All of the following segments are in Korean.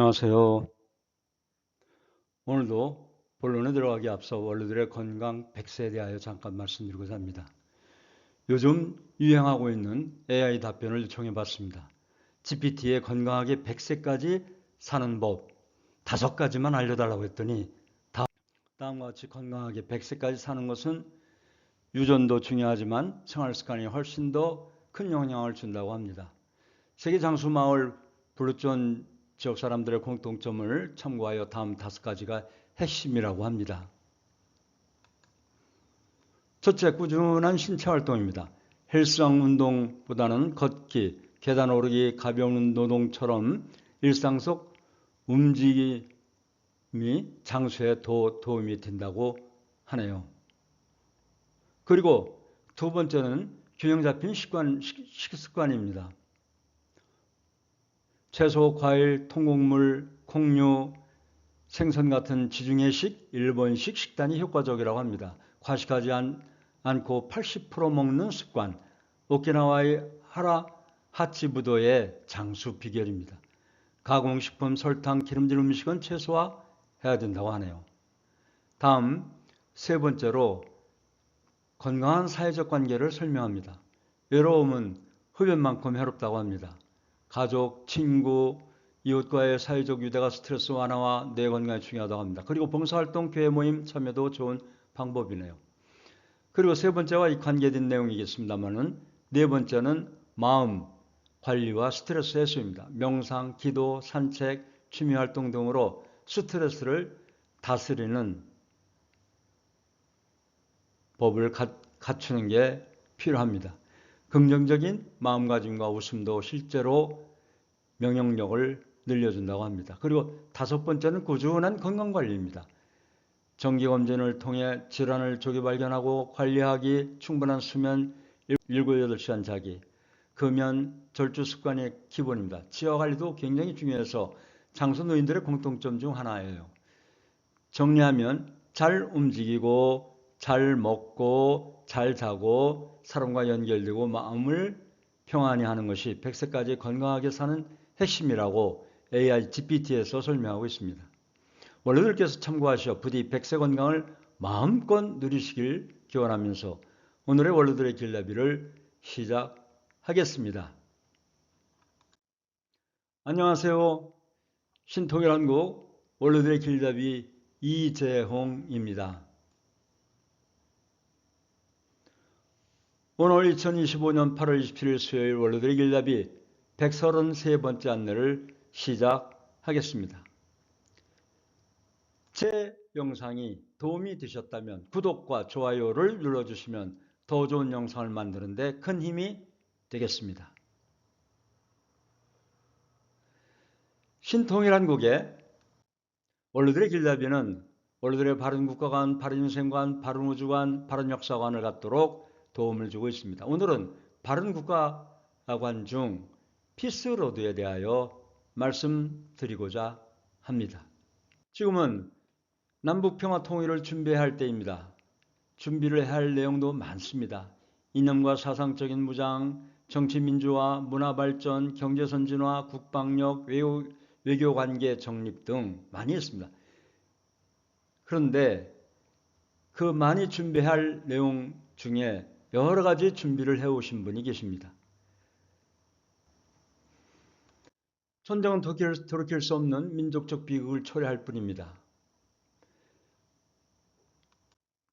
안녕하세요. 오늘도 본론에 들어가기 앞서 원로들의 건강 100세에 대하여 잠깐 말씀드리고자 합니다. 요즘 유행하고 있는 AI 답변을 요청해 봤습니다. GPT에 건강하게 100세까지 사는 법 5가지만 알려달라고 했더니 다음과 같이 건강하게 100세까지 사는 것은 유전도 중요하지만 생활습관이 훨씬 더 큰 영향을 준다고 합니다. 세계 장수 마을 블루존 지역 사람들의 공통점을 참고하여 다음 5가지가 핵심이라고 합니다. 첫째, 꾸준한 신체 활동입니다. 헬스장 운동보다는 걷기, 계단 오르기, 가벼운 노동처럼 일상 속 움직임이 장수에 도움이 된다고 하네요. 그리고 두 번째는 균형 잡힌 식습관입니다. 채소, 과일, 통곡물, 콩류, 생선 같은 지중해식, 일본식 식단이 효과적이라고 합니다. 과식하지 않고 80% 먹는 습관, 오키나와의 하치부도의 장수 비결입니다. 가공식품, 설탕, 기름진 음식은 최소화해야 된다고 하네요. 다음 세 번째로 건강한 사회적 관계를 설명합니다. 외로움은 흡연만큼 해롭다고 합니다. 가족, 친구, 이웃과의 사회적 유대가 스트레스 완화와 뇌 건강에 중요하다고 합니다. 그리고 봉사활동, 교회 모임 참여도 좋은 방법이네요. 그리고 세 번째와 이 관계된 내용이겠습니다만은 네 번째는 마음 관리와 스트레스 해소입니다. 명상, 기도, 산책, 취미활동 등으로 스트레스를 다스리는 법을 갖추는 게 필요합니다. 긍정적인 마음가짐과 웃음도 실제로 면역력을 늘려준다고 합니다. 그리고 다섯 번째는 꾸준한 건강관리입니다. 정기검진을 통해 질환을 조기 발견하고 관리하기, 충분한 수면, 7, 8시간 자기, 금연, 절주 습관이 기본입니다. 치아관리도 굉장히 중요해서 장수 노인들의 공통점 중 하나예요. 정리하면 잘 움직이고 잘 먹고 잘 자고 사람과 연결되고 마음을 평안히 하는 것이 100세까지 건강하게 사는 핵심이라고 AI GPT에서 설명하고 있습니다. 원로들께서 참고하셔 부디 100세 건강을 마음껏 누리시길 기원하면서 오늘의 원로들의 길나비를 시작하겠습니다. 안녕하세요. 신통일한국 원로들의 길나비 이재홍입니다. 오늘 2025년 8월 27일 수요일 원로들의 길나비 133번째 안내를 시작하겠습니다. 제 영상이 도움이 되셨다면 구독과 좋아요를 눌러주시면 더 좋은 영상을 만드는 데 큰 힘이 되겠습니다. 신통일한국의 원로들의 길나비는 원로들의 바른 국가관, 바른 인생관, 바른 우주관, 바른 역사관을 갖도록 도움을 주고 있습니다. 오늘은 바른 국가관 중 피스로드에 대하여 말씀드리고자 합니다. 지금은 남북평화 통일을 준비할 때입니다. 준비를 할 내용도 많습니다. 이념과 사상적인 무장, 정치민주화, 문화발전, 경제선진화, 국방력, 외교관계 정립 등 많이 있습니다. 그런데 그 많이 준비할 내용 중에 여러 가지 준비를 해오신 분이 계십니다. 전쟁은 돌이킬 수 없는 민족적 비극을 초래할 뿐입니다.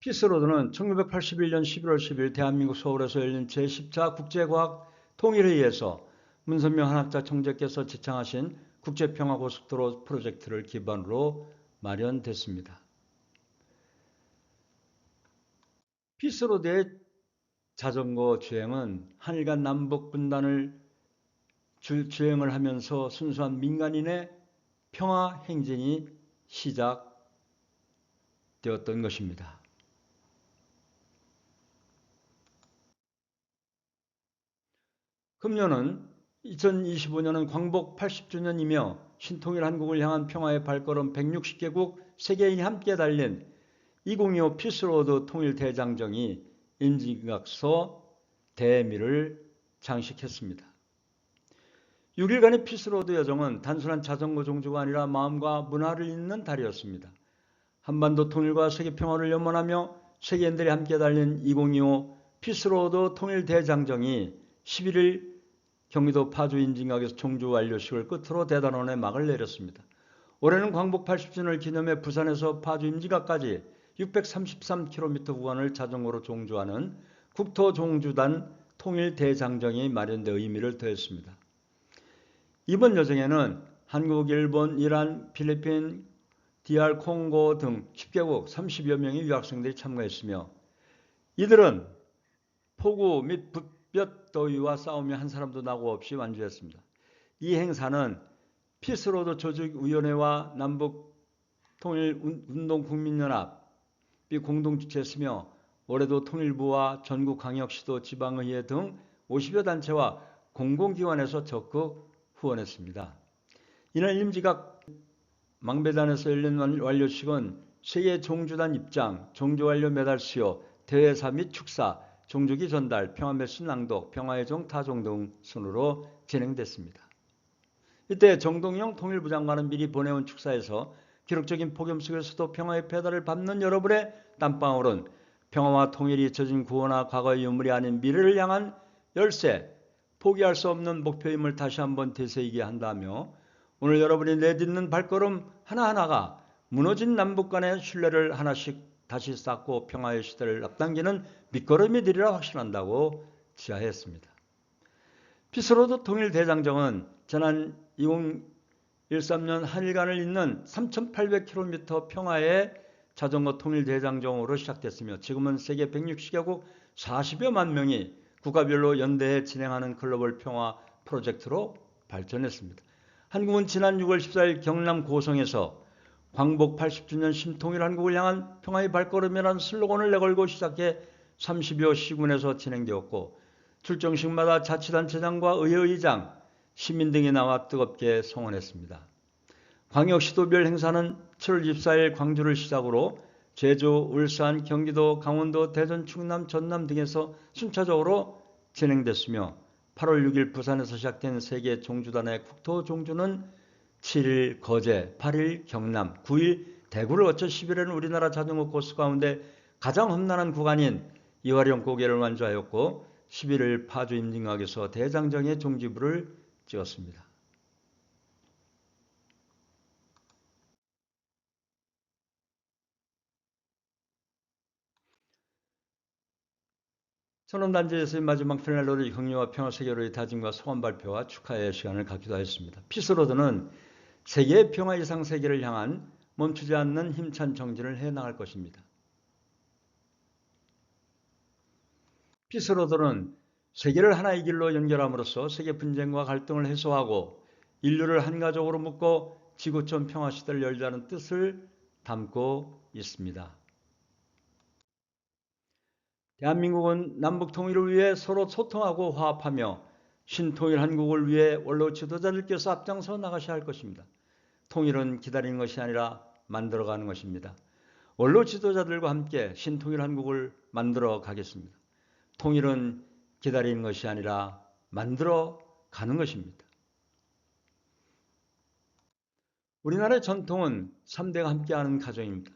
피스로드는 1981년 11월 10일 대한민국 서울에서 열린 제10차 국제과학 통일회의에서 문선명 한학자 총재께서 지창하신 국제평화고속도로 프로젝트를 기반으로 마련됐습니다. 피스로드의 자전거 주행은 한일 간 남북 분단을 주행을 하면서 순수한 민간인의 평화 행진이 시작되었던 것입니다. 금년은 2025년은 광복 80주년이며 신통일 한국을 향한 평화의 발걸음 160개국 세계인이 함께 달린 2025 피스로드 통일대장정이 인증각서 대미를 장식했습니다. 6일간의 피스로드 여정은 단순한 자전거 종주가 아니라 마음과 문화를 잇는 달이었습니다. 한반도 통일과 세계 평화를 염원하며 세계인들이 함께 달린 2025 피스로드 통일 대장정이 11일 경기도 파주 인진각에서 종주 완료식을 끝으로 대단원에 막을 내렸습니다. 올해는 광복 80주년을 기념해 부산에서 파주 인진각까지 633km 구간을 자전거로 종주하는 국토종주단 통일 대장정이 마련돼 의미를 더했습니다. 이번 여정에는 한국, 일본, 이란, 필리핀, DR 콩고 등 10개국 30여 명의 유학생들이 참가했으며 이들은 폭우 및 붓볕 더위와 싸우며 한 사람도 나고 없이 완주했습니다. 이 행사는 피스로드 조직위원회와 남북통일운동국민연합이 공동 주최했으며 올해도 통일부와 전국광역시도 지방의회 등 50여 단체와 공공기관에서 적극 후원했습니다. 이날 임지각 망배단에서 열린 완료식은 세계 종주단 입장, 종주완료 메달 수여, 대회사 및 축사, 종주기 전달, 평화메시지 낭독, 평화의 종 타종 등 순으로 진행됐습니다. 이때 정동영 통일부 장관은 미리 보내온 축사에서 기록적인 폭염 속에서도 평화의 페달을 밟는 여러분의 땀방울은 평화와 통일이 잊혀진 구호나 과거의 유물이 아닌 미래를 향한 열쇠, 포기할 수 없는 목표임을 다시 한번 되새기게 한다며 오늘 여러분이 내딛는 발걸음 하나하나가 무너진 남북 간의 신뢰를 하나씩 다시 쌓고 평화의 시대를 앞당기는 밑거름이 되리라 확신한다고 지하했습니다. 피스로드 통일대장정은 지난 2013년 한일 간을 잇는 3,800km 평화의 자전거 통일대장정으로 시작됐으며 지금은 세계 160개국 40여만 명이 국가별로 연대해 진행하는 글로벌 평화 프로젝트로 발전했습니다. 한국은 지난 6월 14일 경남 고성에서 광복 80주년 신통일 한국을 향한 평화의 발걸음이라는 슬로건을 내걸고 시작해 30여 시군에서 진행되었고 출정식마다 자치단체장과 의회의장, 시민 등이 나와 뜨겁게 성원했습니다. 광역시도별 행사는 7월 24일 광주를 시작으로 제주, 울산, 경기도, 강원도, 대전, 충남, 전남 등에서 순차적으로 진행됐으며 8월 6일 부산에서 시작된 세계 종주단의 국토종주는 7일 거제, 8일 경남, 9일 대구를 거쳐 10일에는 우리나라 자전거 코스 가운데 가장 험난한 구간인 이화령 고개를 완주하였고 11일 파주 임진각에서 대장정의 종지부를 찍었습니다. 선언단지에서의 마지막 피날레로 격려와 평화 세계로의 다짐과 소감 발표와 축하의 시간을 갖기도 했습니다. 피스로드는 세계의 평화 이상 세계를 향한 멈추지 않는 힘찬 정진을 해나갈 것입니다. 피스로드는 세계를 하나의 길로 연결함으로써 세계 분쟁과 갈등을 해소하고 인류를 한 가족으로 묶고 지구촌 평화 시대를 열자는 뜻을 담고 있습니다. 대한민국은 남북 통일을 위해 서로 소통하고 화합하며 신통일 한국을 위해 원로 지도자들께서 앞장서 나가셔야 할 것입니다. 통일은 기다리는 것이 아니라 만들어가는 것입니다. 원로 지도자들과 함께 신통일 한국을 만들어 가겠습니다. 통일은 기다리는 것이 아니라 만들어 가는 것입니다. 우리나라의 전통은 3대가 함께하는 가정입니다.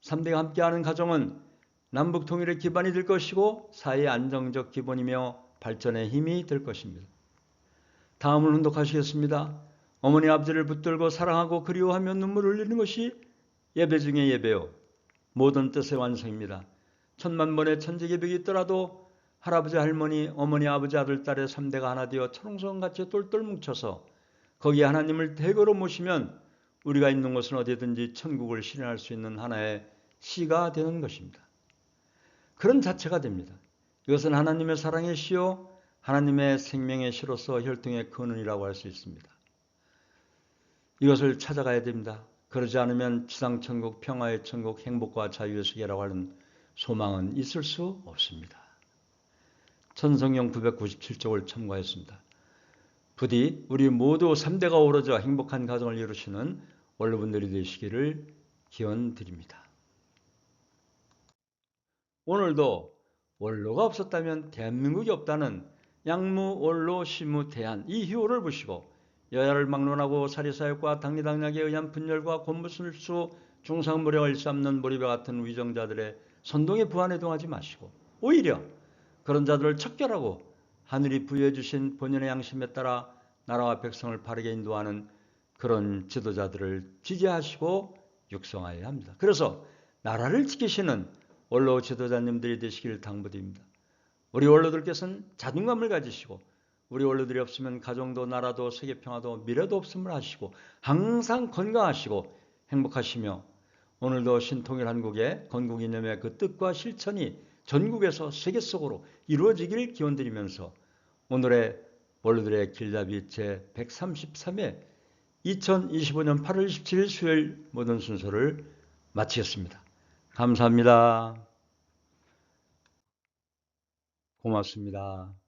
3대가 함께하는 가정은 남북 통일의 기반이 될 것이고 사회의 안정적 기본이며 발전의 힘이 될 것입니다. 다음을 훈독하시겠습니다. 어머니 아버지를 붙들고 사랑하고 그리워하며 눈물을 흘리는 것이 예배 중의 예배요. 모든 뜻의 완성입니다. 천만 번의 천지개벽이 있더라도 할아버지 할머니 어머니 아버지 아들 딸의 3대가 하나 되어 천홍성같이 똘똘 뭉쳐서 거기에 하나님을 대거로 모시면 우리가 있는 곳은 어디든지 천국을 실현할 수 있는 하나의 시가 되는 것입니다. 그런 자체가 됩니다. 이것은 하나님의 사랑의 시요 하나님의 생명의 시로서 혈통의 근원이라고 할 수 있습니다. 이것을 찾아가야 됩니다. 그러지 않으면 지상천국, 평화의 천국, 행복과 자유의 세계라고 하는 소망은 있을 수 없습니다. 천성용 997쪽을 첨가했습니다. 부디 우리 모두 3대가 어우러져 행복한 가정을 이루시는 원로분들이 되시기를 기원드립니다. 오늘도 원로가 없었다면 대한민국이 없다는 양무, 원로, 시무, 대한 이 효를 보시고 여야를 막론하고 사리사욕과 당리당략에 의한 분열과 권무술수 중상무력을 일삼는 몰입에 같은 위정자들의 선동에 부안해동하지 마시고 오히려 그런 자들을 척결하고 하늘이 부여해 주신 본연의 양심에 따라 나라와 백성을 바르게 인도하는 그런 지도자들을 지지하시고 육성하여야 합니다. 그래서 나라를 지키시는 원로 지도자님들이 되시기를 당부드립니다. 우리 원로들께서는 자존감을 가지시고 우리 원로들이 없으면 가정도 나라도 세계평화도 미래도 없음을 아시고 항상 건강하시고 행복하시며 오늘도 신통일 한국의 건국이념의 그 뜻과 실천이 전국에서 세계 속으로 이루어지길 기원드리면서 오늘의 원로들의 길잡이 제133회 2025년 8월 27일 수요일 모든 순서를 마치겠습니다. 감사합니다. 고맙습니다.